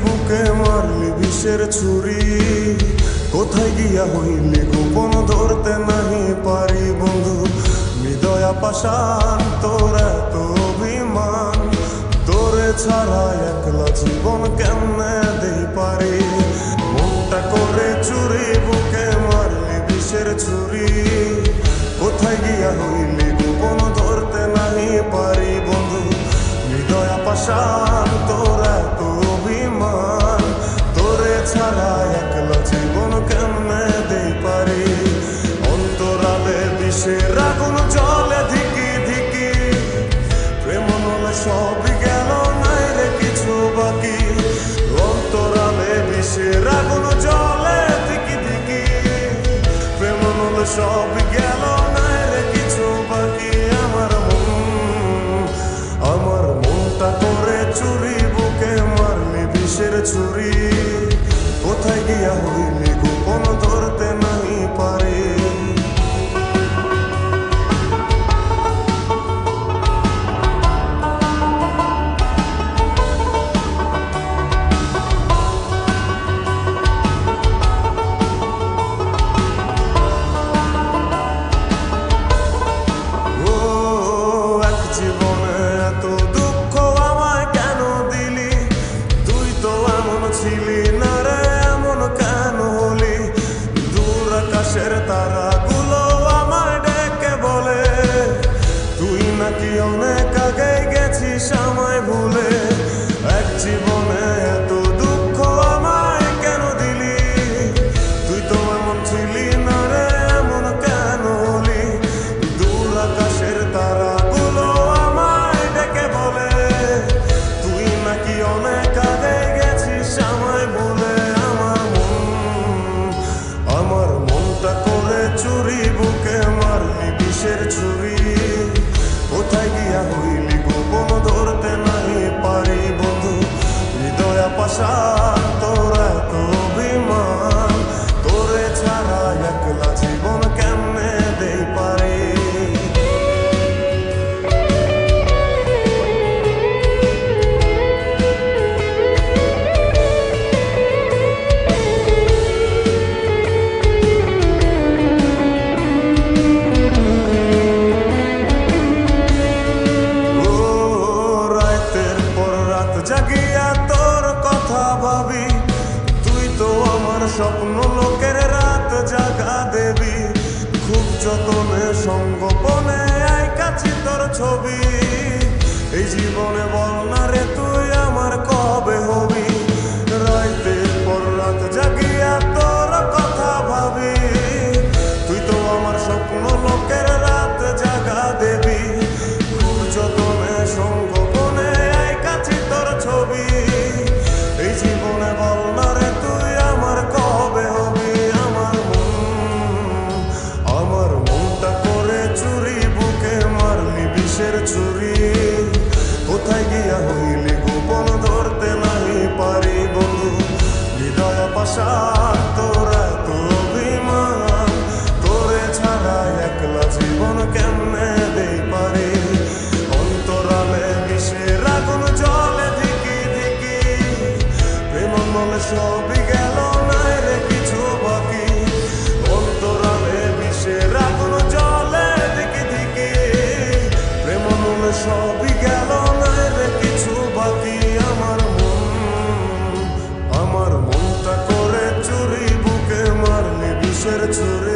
বুকে মারলি বিষের ছুরি, কোথায় গিয়া হইলি গোপন ধরতে নাহি পারি বন্ধু। হৃদয়া পাষাণ তোর এত অভিমান, তোরে ছাড়া একলা জীবন কেমনে দেই পারি। মনটা করে চুরি, বুকে মারলি বিষের ছুরি, কোথায় গিয়া হইলি গোপন ধরতে নাহি পারি বন্ধু। হৃদয়া পাষাণ তোর এত অভিমান, তোরে ছাড়া একলা জীবন কেমনে দেই পারি। অন্তরালে বিষের আগুন জ্বলে ধিকি ধিকি, প্রেম নলে সবই গেল নাই রে কিছু বাকি। অন্তরালে বিষের আগুন জ্বলে ধিকি ধিকি, প্রেম নলে সবই গেল নাই রে কিছু বাকি। আমার মনটা করে চুরি, বুকে মারলি বিষের ছুরি, কোথায় গিয়া হইলি গোপন ধরতে নাহি পারি। তারাগুলো আমায় ডেকে বলে, তুই নাকি অনেক আগে গেছিস আমায় ভুলে। এক জীবনে এত দুঃখ আমায় কেন দিলি, তুই তো এমন ছিলি না রে, এমন কেন হলি। দূর আকাশের তারাগুলো আমায় ডেকে বলে, তুই নাকি অনেক আগে গেছিস আমায় ভুলে। আমার মনটা করে চুরি, বুকে মারলি বিষের ছুরি, কোথায় গিয়া হইলি গোপন ধরতে নাহি পারি বন্ধু। হৃদয়া পাষাণ তোর এত অভিমান, তোরে ছাড়া একলা জীবন কেমনে দেই পারি। জাগিয়া তোর কথা ভাবি, তুই তো আমার স্বপ্ন লোকের রাত জাগা দেবী। খুব যতনে সঙ্গোপনে আইকাছি তোর ছবি, এই জীবনে বল না রে তুই আমার কবে হবি। রাতের পর রাত জাগিয়া তোর কথা ভাবি, তুই তো আমার স্বপ্ন লোকের রাত জাগা দেবী। খুব যতনে সঙ্গোপনে আইকাছি তোর ছবি, এই জীবনে বল না রে তুই আমার কবে হবি। আমার মনটা করে চুরি, বুকে মারলি বিষের ছুরি, কোথায় গিয়া হইলি গোপন ধরতে নাহি পারি বন্ধু। হৃদয়া পাষাণ তোর এত অভিমান, তোরে ছাড়া একলা জীবন কেমনে দেই পারি। অন্তরালে বিষের আগুন জ্বলে ধিকি ধিকি, প্রেম মনে সবই গেল নাই রে কিছু বাকি। অন্তরালে বিষের আগুন জ্বলে ধিকি ধিকি, প্রেম মনে সবই গেল নাই রে কিছু বাকি। আমার মনটা করে চুরি, বুকে মারলি বিষের ছুরি।